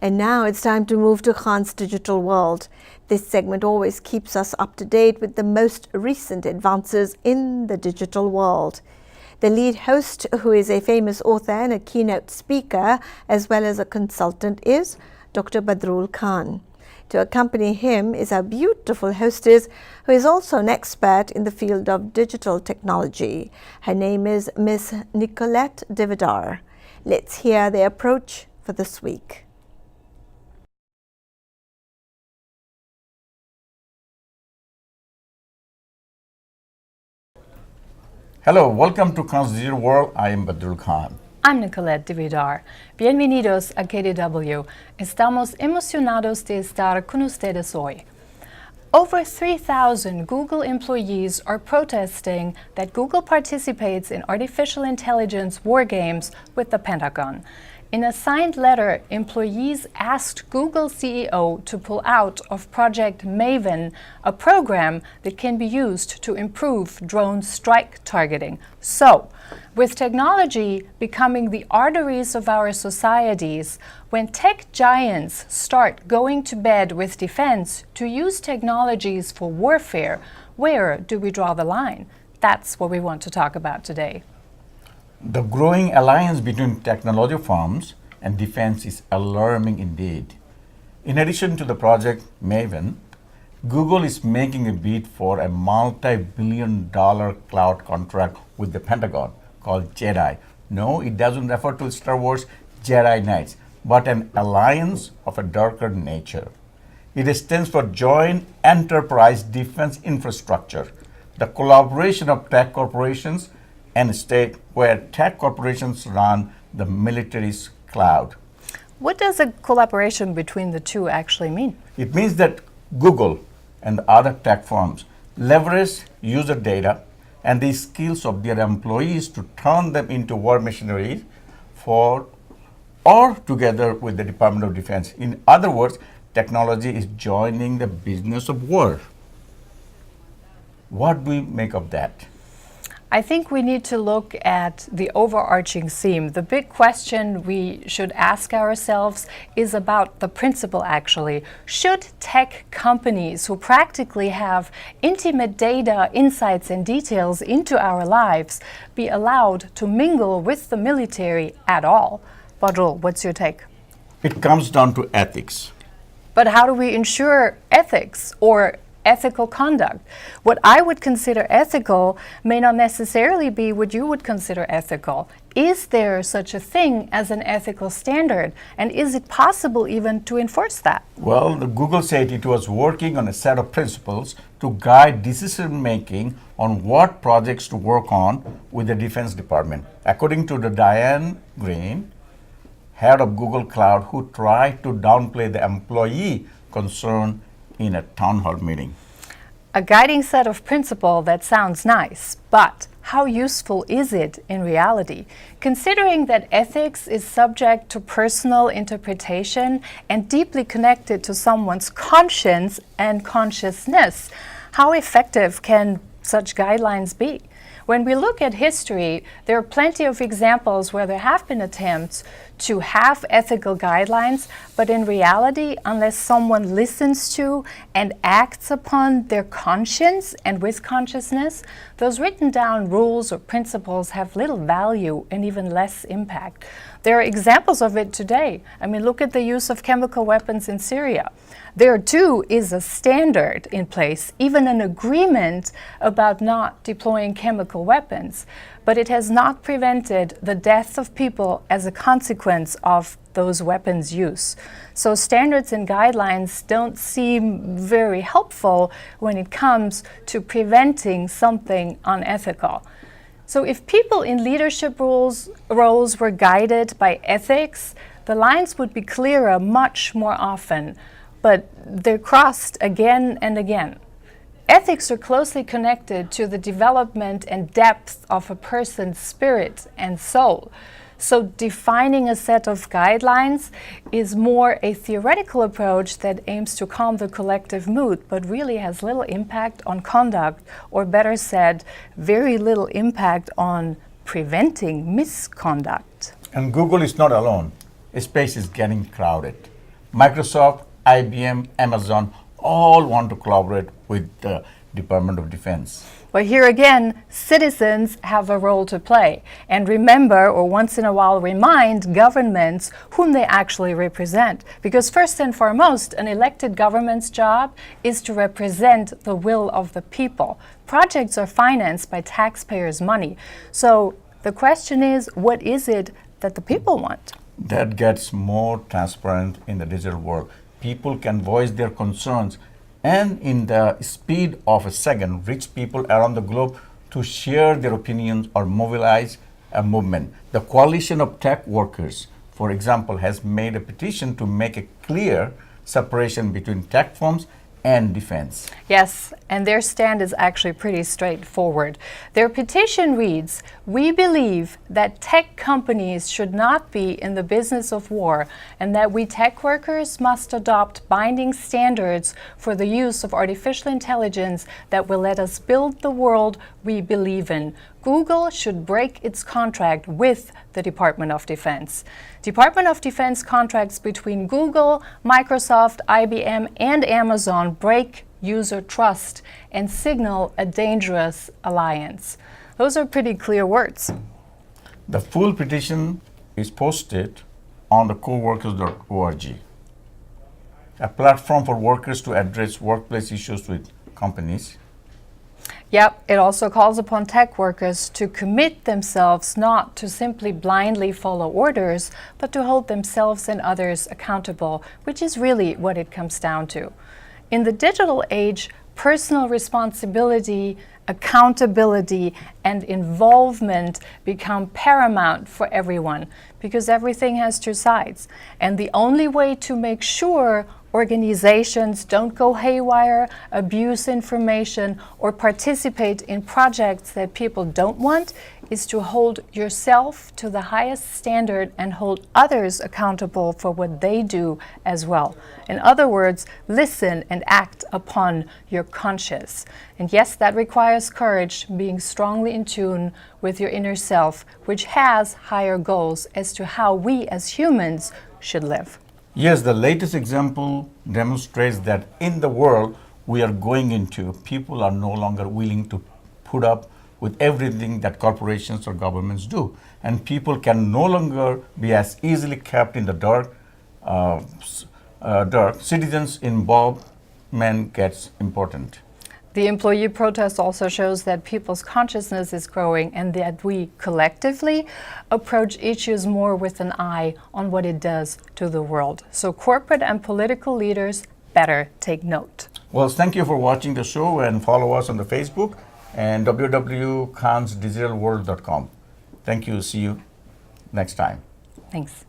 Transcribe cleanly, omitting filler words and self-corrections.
And now it's time to move to Khan's digital world. This segment always keeps us up to date with the most recent advances in the digital world. The lead host, who is a famous author and a keynote speaker, as well as a consultant, is Dr. Badrul Khan. To accompany him is our beautiful hostess, who is also an expert in the field of digital technology. Her name is Miss Nicolette Devidar. Let's hear their approach for this week. Hello, welcome to Khan's Digital World. I am Badrul Khan. I'm Nicolette Devidar. Bienvenidos a KDW. Estamos emocionados de estar con ustedes hoy. Over 3,000 Google employees are protesting that Google participates in artificial intelligence war games with the Pentagon. In a signed letter, employees asked Google CEO to pull out of Project Maven, a program that can be used to improve drone strike targeting. So, with technology becoming the arteries of our societies, when tech giants start going to bed with defense to use technologies for warfare, where do we draw the line? That's what we want to talk about today. The growing alliance between technology firms and defense is alarming indeed. In addition to the Project Maven, Google is making a bid for a multi-billion-dollar cloud contract with the Pentagon called Jedi. No, it doesn't refer to Star Wars Jedi Knights, but an alliance of a darker nature. It stands for Joint Enterprise Defense Infrastructure, the collaboration of tech corporations and state where tech corporations run the military's cloud. What does a collaboration between the two actually mean? It means that Google and other tech firms leverage user data and the skills of their employees to turn them into war machinery for or together with the Department of Defense. In other words, technology is joining the business of war. What do we make of that? I think we need to look at the overarching theme. The big question we should ask ourselves is about the principle, actually. Should tech companies who practically have intimate data, insights, and details into our lives be allowed to mingle with the military at all? Badrul, what's your take? It comes down to ethics. But how do we ensure ethics or ethical conduct? What I would consider ethical may not necessarily be what you would consider ethical. Is there such a thing as an ethical standard? And is it possible even to enforce that? Well, Google said it was working on a set of principles to guide decision making on what projects to work on with the Defense Department. According to the Diane Green, head of Google Cloud, who tried to downplay the employee concern in a town hall meeting. A guiding set of principle that sounds nice, but how useful is it in reality? Considering that ethics is subject to personal interpretation and deeply connected to someone's conscience and consciousness, how effective can such guidelines be? When we look at history, there are plenty of examples where there have been attempts to have ethical guidelines, but in reality, unless someone listens to and acts upon their conscience and with consciousness, those written down rules or principles have little value and even less impact. There are examples of it today. I mean, look at the use of chemical weapons in Syria. There too is a standard in place, even an agreement about not deploying chemical weapons, but it has not prevented the death of people as a consequence of those weapons' use. So standards and guidelines don't seem very helpful when it comes to preventing something unethical. So if people in leadership roles were guided by ethics, the lines would be clearer much more often, but they're crossed again and again. Ethics are closely connected to the development and depth of a person's spirit and soul. So defining a set of guidelines is more a theoretical approach that aims to calm the collective mood, but really has little impact on conduct, or better said, very little impact on preventing misconduct. And Google is not alone. Space is getting crowded. Microsoft, IBM, Amazon all want to collaborate with the Department of Defense. But here again, citizens have a role to play. And remember, or once in a while remind, governments whom they actually represent. Because first and foremost, an elected government's job is to represent the will of the people. Projects are financed by taxpayers' money. So the question is, what is it that the people want? That gets more transparent in the digital world. People can voice their concerns and in the speed of a second reach people around the globe to share their opinions or mobilize a movement. The Coalition of Tech Workers, for example, has made a petition to make a clear separation between tech firms and defense. Yes, and their stand is actually pretty straightforward. Their petition reads, "We believe that tech companies should not be in the business of war and that we tech workers must adopt binding standards for the use of artificial intelligence that will let us build the world we believe in. Google should break its contract with the Department of Defense." Department of Defense contracts between Google, Microsoft, IBM, and Amazon break user trust and signal a dangerous alliance. Those are pretty clear words. The full petition is posted on the coworkers.org, a platform for workers to address workplace issues with companies. Yep, it also calls upon tech workers to commit themselves not to simply blindly follow orders, but to hold themselves and others accountable, which is really what it comes down to. In the digital age, personal responsibility, accountability, and involvement become paramount for everyone because everything has two sides. And the only way to make sure organizations don't go haywire, abuse information, or participate in projects that people don't want is to hold yourself to the highest standard and hold others accountable for what they do as well. In other words, listen and act upon your conscience. And yes, that requires courage, being strongly in tune with your inner self, which has higher goals as to how we as humans should live. Yes, the latest example demonstrates that in the world we are going into, people are no longer willing to put up with everything that corporations or governments do. And people can no longer be as easily kept in the dark. Citizens' involvement gets important. The employee protest also shows that people's consciousness is growing and that we collectively approach issues more with an eye on what it does to the world. So corporate and political leaders better take note. Well, thank you for watching the show and follow us on the Facebook and www.kansdigitalworld.com. Thank you. See you next time. Thanks.